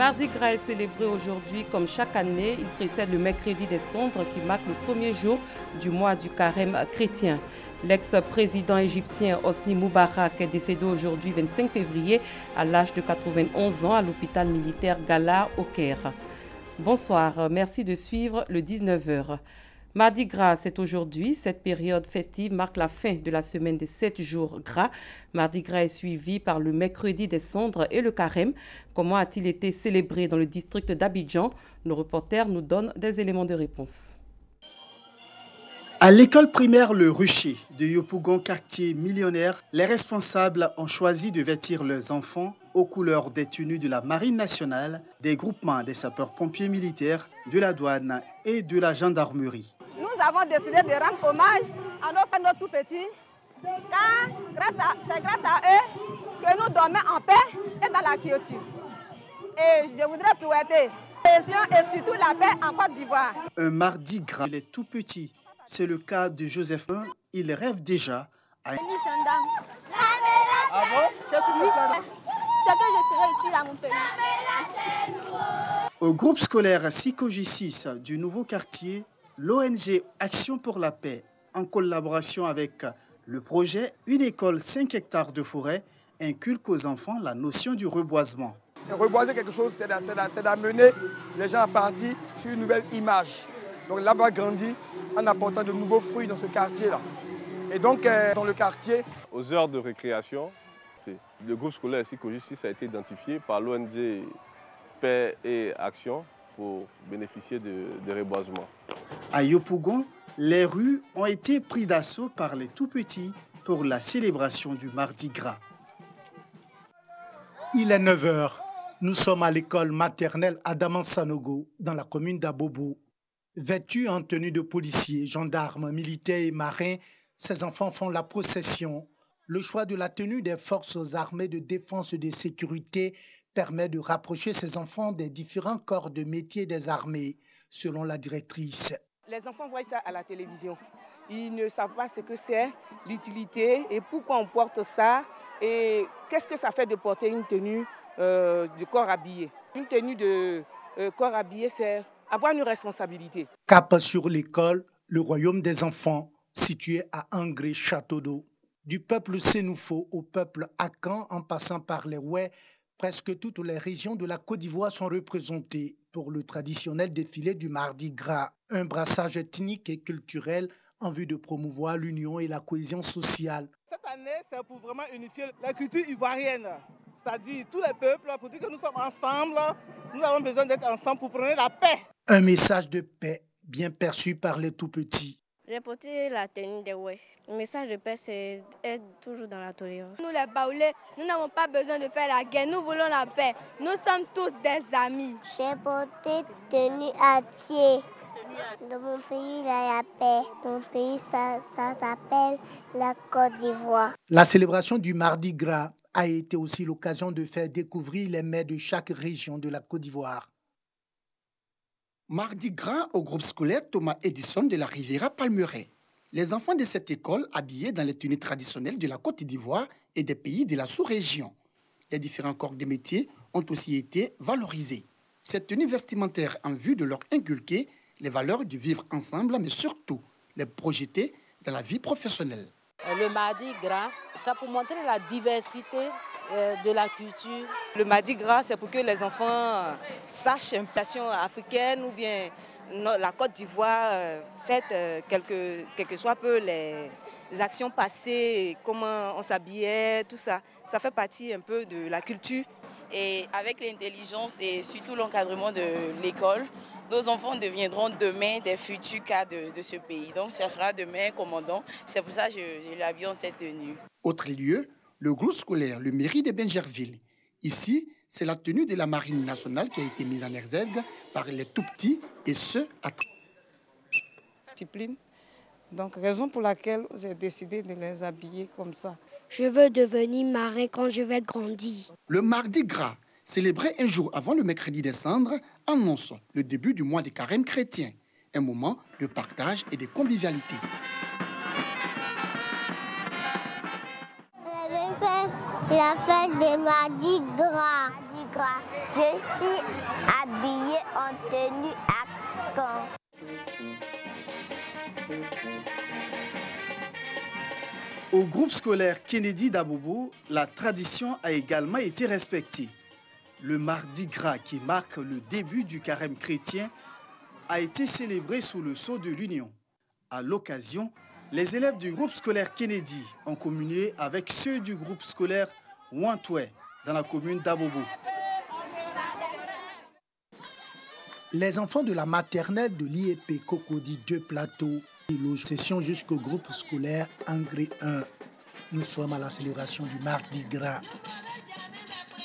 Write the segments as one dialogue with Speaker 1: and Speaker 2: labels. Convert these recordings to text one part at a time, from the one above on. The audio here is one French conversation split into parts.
Speaker 1: Mardi Gras est célébré aujourd'hui comme chaque année. Il précède le mercredi des cendres qui marque le premier jour du mois du carême chrétien. L'ex-président égyptien Hosni Moubarak est décédé aujourd'hui 25 février à l'âge de 91 ans à l'hôpital militaire Gala au Caire. Bonsoir, merci de suivre le 19h. Mardi Gras, c'est aujourd'hui. Cette période festive marque la fin de la semaine des 7 jours gras. Mardi Gras est suivi par le mercredi des cendres et le carême. Comment a-t-il été célébré dans le district d'Abidjan? Nos reporters nous donnent des éléments de réponse.
Speaker 2: À l'école primaire Le Rucher de Yopougon, quartier millionnaire, les responsables ont choisi de vêtir leurs enfants aux couleurs des tenues de la Marine nationale, des groupements des sapeurs-pompiers militaires, de la douane et de la gendarmerie.
Speaker 3: Nous avons décidé de rendre hommage à nos frères tout petits, car c'est grâce à eux que nous dormons en paix et dans la quiétude. Et je voudrais souhaiter la cohésion et surtout la paix en Côte d'Ivoire.
Speaker 2: Un mardi gras, il est tout petit. C'est le cas de Joseph. Il rêve déjà à...
Speaker 4: Ah bon? Qu'est-ce que vous faites? C'est que je serai utile à mon pays.
Speaker 2: Au groupe scolaire Sikoji 6 du nouveau quartier, l'ONG Action pour la paix, en collaboration avec le projet Une école 5 hectares de forêt, inculque aux enfants la notion du reboisement.
Speaker 5: Reboiser quelque chose, c'est d'amener les gens à partir sur une nouvelle image. Donc là-bas grandi en apportant de nouveaux fruits dans ce quartier-là. Et donc dans le quartier...
Speaker 6: Aux heures de récréation, le groupe scolaire Sikoji 6 a été identifié par l'ONG Paix et Action pour bénéficier de reboisement.
Speaker 2: À Yopougon, les rues ont été prises d'assaut par les tout-petits pour la célébration du Mardi Gras.
Speaker 7: Il est 9h. Nous sommes à l'école maternelle Adaman Sanogo, dans la commune d'Abobo. Vêtus en tenue de policiers, gendarmes, militaires et marins, ces enfants font la procession. Le choix de la tenue des forces armées de défense et de sécurité permet de rapprocher ces enfants des différents corps de métier des armées, selon la directrice.
Speaker 8: Les enfants voient ça à la télévision. Ils ne savent pas ce que c'est, l'utilité et pourquoi on porte ça et qu'est-ce que ça fait de porter une tenue de corps habillé. Une tenue de corps habillé, c'est avoir une responsabilité.
Speaker 7: Cap sur l'école, le royaume des enfants, situé à Angré, Château d'Eau. Du peuple Sénoufo au peuple Akan, en passant par les Ouais, presque toutes les régions de la Côte d'Ivoire sont représentées pour le traditionnel défilé du Mardi Gras. Un brassage ethnique et culturel en vue de promouvoir l'union et la cohésion sociale.
Speaker 9: Cette année, c'est pour vraiment unifier la culture ivoirienne. C'est-à-dire tous les peuples, pour dire que nous sommes ensemble, nous avons besoin d'être ensemble pour prôner la paix.
Speaker 7: Un message de paix bien perçu par les tout-petits.
Speaker 10: J'ai porté la tenue des Ouais. Le message de paix, c'est être toujours dans la tolérance.
Speaker 11: Nous, les Baoulés, nous n'avons pas besoin de faire la guerre. Nous voulons la paix. Nous sommes tous des amis.
Speaker 12: J'ai porté tenue à Thiers. Dans mon pays, il y a la paix. Mon pays, ça s'appelle la Côte d'Ivoire.
Speaker 7: La célébration du Mardi Gras a été aussi l'occasion de faire découvrir les mets de chaque région de la Côte d'Ivoire.
Speaker 2: Mardi Gras au groupe scolaire Thomas Edison de la Riviera Palmeraie. Les enfants de cette école, habillés dans les tenues traditionnelles de la Côte d'Ivoire et des pays de la sous-région. Les différents corps de métiers ont aussi été valorisés. Cette tenue vestimentaire en vue de leur inculquer les valeurs du vivre ensemble, mais surtout les projeter dans la vie professionnelle.
Speaker 13: Le Mardi Gras, ça pour montrer la diversité de la culture.
Speaker 8: Le Mardi Gras, c'est pour que les enfants sachent une passion africaine ou bien la Côte d'Ivoire fête quelles que soient peu les actions passées, comment on s'habillait, tout ça. Ça fait partie un peu de la culture.
Speaker 14: Et avec l'intelligence et surtout l'encadrement de l'école, nos enfants deviendront demain des futurs cadres de ce pays. Donc, ça sera demain un commandant. C'est pour ça que je l'habille en cette tenue.
Speaker 2: Autre lieu, le groupe scolaire, le mairie de Benjerville. Ici, c'est la tenue de la Marine nationale qui a été mise en exergue par les tout-petits et ceux à...
Speaker 8: Discipline. Donc, raison pour laquelle j'ai décidé de les habiller comme ça.
Speaker 12: Je veux devenir marin quand je vais grandir.
Speaker 2: Le Mardi Gras, célébré un jour avant le mercredi des cendres, annonce le début du mois de carême chrétien. Un moment de partage et de convivialité.
Speaker 12: On avait fait la fête des Mardi Gras. Gras. Je suis habillée en tenue à camp.
Speaker 2: Au groupe scolaire Kennedy d'Abobo, la tradition a également été respectée. Le Mardi Gras, qui marque le début du carême chrétien, a été célébré sous le sceau de l'Union. À l'occasion, les élèves du groupe scolaire Kennedy ont communié avec ceux du groupe scolaire Wantoué dans la commune d'Abobo.
Speaker 7: Les enfants de la maternelle de l'IEP Cocody 2 Plateaux logent session jusqu'au groupe scolaire Angré 1. Nous sommes à la célébration du Mardi Gras.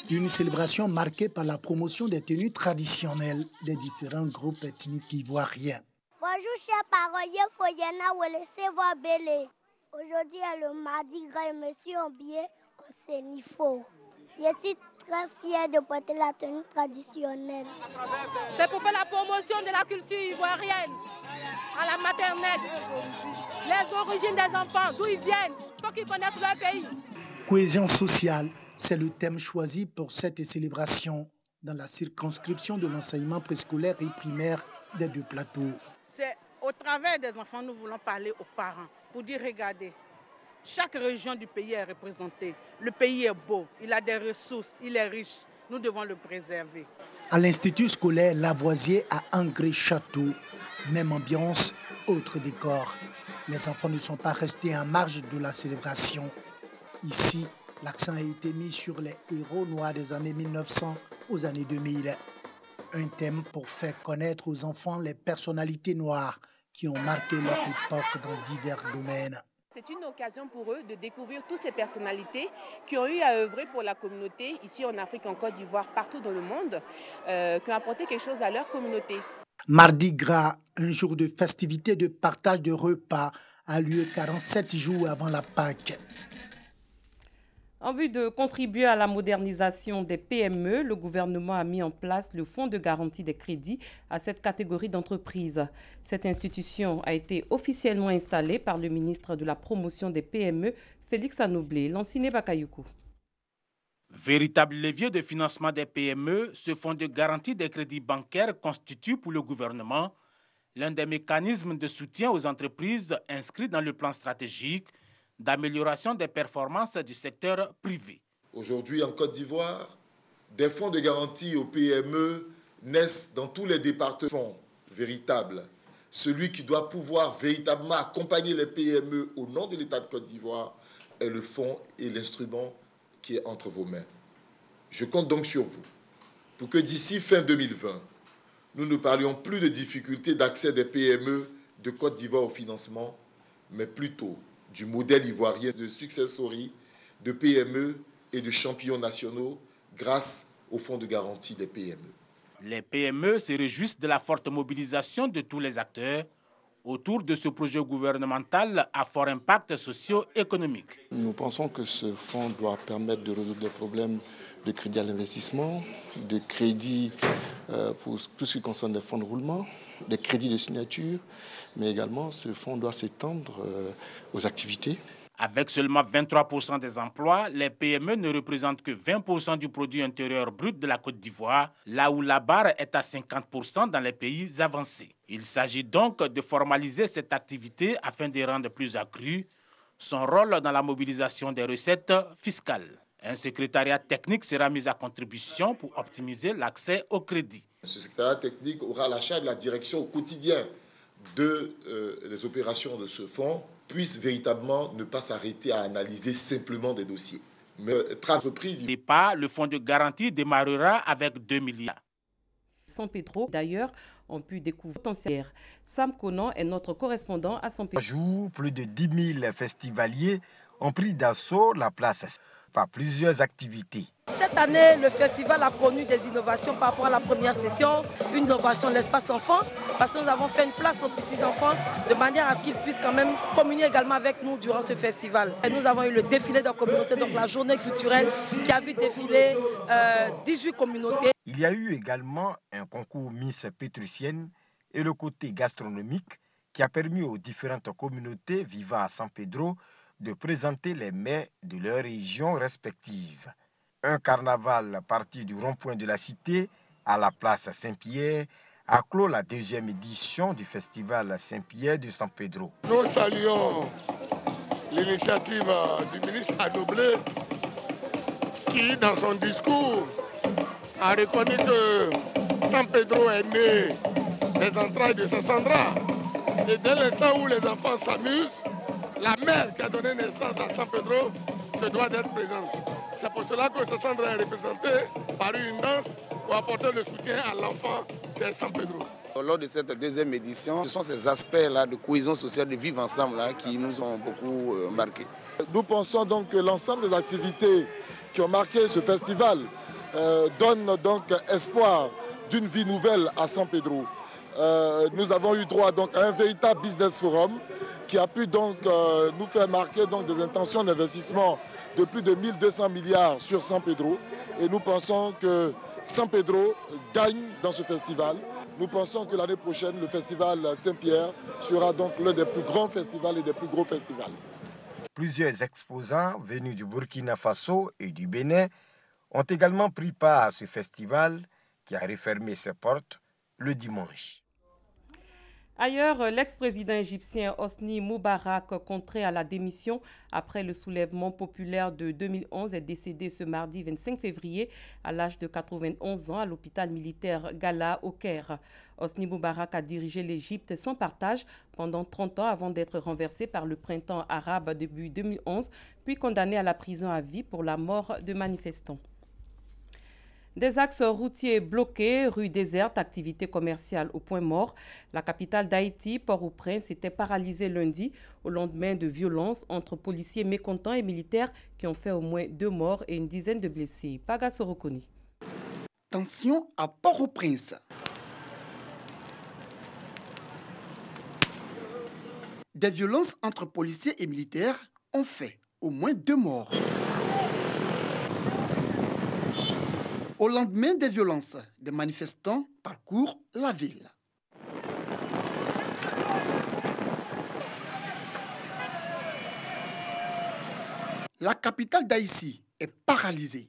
Speaker 7: Une célébration marquée par la promotion des tenues traditionnelles des différents groupes ethniques ivoiriens.
Speaker 12: Bonjour, chers paroliers, Foyena, vous laissez voir Bélé. Aujourd'hui est le Mardi Gras et je me suis habillée en sénifo. Je suis très fière de porter la tenue traditionnelle.
Speaker 15: C'est pour faire la promotion de la culture ivoirienne à la maternelle. Les origines des enfants, d'où ils viennent, pour qu'ils connaissent leur pays.
Speaker 7: Cohésion sociale, c'est le thème choisi pour cette célébration dans la circonscription de l'enseignement préscolaire et primaire des 2 Plateaux.
Speaker 16: C'est au travers des enfants nous voulons parler aux parents pour dire regardez, chaque région du pays est représentée. Le pays est beau, il a des ressources, il est riche. Nous devons le préserver.
Speaker 7: À l'Institut scolaire Lavoisier à Angré-Château, même ambiance, autre décor. Les enfants ne sont pas restés en marge de la célébration. Ici, l'accent a été mis sur les héros noirs des années 1900 aux années 2000. Un thème pour faire connaître aux enfants les personnalités noires qui ont marqué leur époque dans divers domaines.
Speaker 17: C'est une occasion pour eux de découvrir toutes ces personnalités qui ont eu à œuvrer pour la communauté, ici en Afrique, en Côte d'Ivoire, partout dans le monde, qui ont apporté quelque chose à leur communauté.
Speaker 7: Mardi Gras, un jour de festivité, de partage de repas, a lieu 47 jours avant la Pâque.
Speaker 1: En vue de contribuer à la modernisation des PME, le gouvernement a mis en place le Fonds de garantie des crédits à cette catégorie d'entreprises. Cette institution a été officiellement installée par le ministre de la Promotion des PME, Félix Anoublé, Lanciné Bakayoukou.
Speaker 18: Véritable levier de financement des PME, ce fonds de garantie des crédits bancaires constitue pour le gouvernement l'un des mécanismes de soutien aux entreprises inscrits dans le plan stratégique d'amélioration des performances du secteur privé.
Speaker 19: Aujourd'hui, en Côte d'Ivoire, des fonds de garantie aux PME naissent dans tous les départements véritables. Celui qui doit pouvoir véritablement accompagner les PME au nom de l'État de Côte d'Ivoire est le fonds et l'instrument qui est entre vos mains. Je compte donc sur vous pour que d'ici fin 2020, nous ne parlions plus de difficultés d'accès des PME de Côte d'Ivoire au financement, mais plutôt du modèle ivoirien de success story, de PME et de champions nationaux grâce au fonds de garantie des PME.
Speaker 18: Les PME se réjouissent de la forte mobilisation de tous les acteurs autour de ce projet gouvernemental à fort impact socio-économique.
Speaker 20: Nous pensons que ce fonds doit permettre de résoudre des problèmes de crédit à l'investissement, de crédit pour tout ce qui concerne les fonds de roulement, des crédits de signature, mais également ce fonds doit s'étendre aux activités.
Speaker 18: Avec seulement 23% des emplois, les PME ne représentent que 20% du produit intérieur brut de la Côte d'Ivoire, là où la barre est à 50% dans les pays avancés. Il s'agit donc de formaliser cette activité afin de rendre plus accru son rôle dans la mobilisation des recettes fiscales. Un secrétariat technique sera mis à contribution pour optimiser l'accès au crédit.
Speaker 19: Ce secrétariat technique aura la charge de la direction au quotidien des opérations de ce fonds, puisse véritablement ne pas s'arrêter à analyser simplement des dossiers. Mais entreprise.
Speaker 18: Le fonds de garantie démarrera avec 2 milliards.
Speaker 1: San Pedro, d'ailleurs, ont pu découvrir le potentiel. Sam Conan est notre correspondant à San Pedro.
Speaker 21: Plus de 10 000 festivaliers ont pris d'assaut la place par plusieurs activités.
Speaker 15: Cette année, le festival a connu des innovations par rapport à la première session. Une innovation de l'espace enfant, parce que nous avons fait une place aux petits-enfants de manière à ce qu'ils puissent quand même communier également avec nous durant ce festival. Et nous avons eu le défilé de la communauté, donc la journée culturelle qui a vu défiler 18 communautés.
Speaker 21: Il y a eu également un concours Miss Pétrusienne et le côté gastronomique qui a permis aux différentes communautés vivant à San Pedro de présenter les mets de leurs régions respectives. Un carnaval parti du rond-point de la Cité à la place Saint-Pierre a clos la deuxième édition du festival Saint-Pierre de San Pedro.
Speaker 3: Nous saluons l'initiative du ministre Adoblé qui, dans son discours, a reconnu que San Pedro est né des entrailles de Sassandra. Et dès l'instant où les enfants s'amusent, la mère qui a donné naissance à San Pedro se doit d'être présente. C'est pour cela que Sassandra est représentée par une danse pour apporter le soutien à l'enfant qui est San Pedro.
Speaker 22: Lors de cette deuxième édition, ce sont ces aspects-là de cohésion sociale, de vivre ensemble là, qui nous ont beaucoup marqués.
Speaker 19: Nous pensons donc que l'ensemble des activités qui ont marqué ce festival donnent donc espoir d'une vie nouvelle à San Pedro. Nous avons eu droit donc à un véritable business forum qui a pu donc nous faire marquer donc des intentions d'investissement de plus de 1200 milliards sur San Pedro. Et nous pensons que San Pedro gagne dans ce festival. Nous pensons que l'année prochaine, le festival Saint-Pierre sera donc l'un des plus grands festivals et des plus gros festivals.
Speaker 21: Plusieurs exposants venus du Burkina Faso et du Bénin ont également pris part à ce festival qui a refermé ses portes le dimanche.
Speaker 1: Ailleurs, l'ex-président égyptien Hosni Moubarak, contraint à la démission après le soulèvement populaire de 2011, est décédé ce mardi 25 février à l'âge de 91 ans à l'hôpital militaire Gala au Caire. Hosni Moubarak a dirigé l'Égypte sans partage pendant 30 ans avant d'être renversé par le printemps arabe début 2011, puis condamné à la prison à vie pour la mort de manifestants. Des axes routiers bloqués, rues désertes, activités commerciales au point mort. La capitale d'Haïti, Port-au-Prince, était paralysée lundi au lendemain de violences entre policiers mécontents et militaires qui ont fait au moins 2 morts et une dizaine de blessés. Paga Sorokoni.
Speaker 2: Tension à Port-au-Prince. Des violences entre policiers et militaires ont fait au moins 2 morts. Au lendemain des violences, des manifestants parcourent la ville. La capitale d'Haïti est paralysée.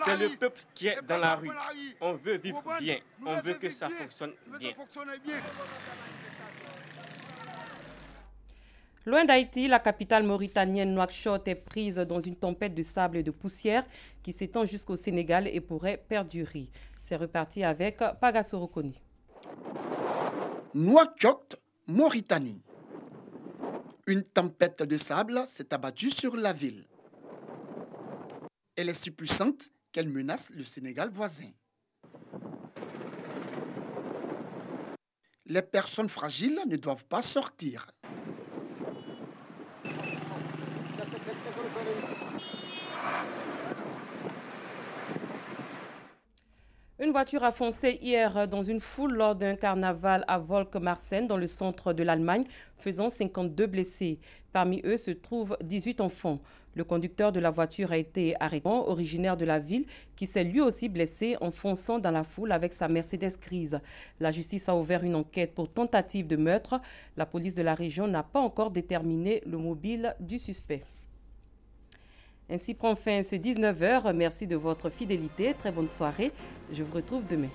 Speaker 23: C'est le peuple qui est dans la rue. On veut vivre bien. On veut que ça fonctionne bien.
Speaker 1: Loin d'Haïti, la capitale mauritanienne Nouakchott est prise dans une tempête de sable et de poussière qui s'étend jusqu'au Sénégal et pourrait perdurer. C'est reparti avec Paga Sorokoni.
Speaker 2: Nouakchott, Mauritanie. Une tempête de sable s'est abattue sur la ville. Elle est si puissante qu'elle menace le Sénégal voisin. Les personnes fragiles ne doivent pas sortir.
Speaker 1: Une voiture a foncé hier dans une foule lors d'un carnaval à Volk-Marsens dans le centre de l'Allemagne, faisant 52 blessés. Parmi eux se trouvent 18 enfants. Le conducteur de la voiture a été arrêté, originaire de la ville, qui s'est lui aussi blessé en fonçant dans la foule avec sa Mercedes grise. La justice a ouvert une enquête pour tentative de meurtre. La police de la région n'a pas encore déterminé le mobile du suspect. Ainsi prend fin ce 19h. Merci de votre fidélité. Très bonne soirée. Je vous retrouve demain.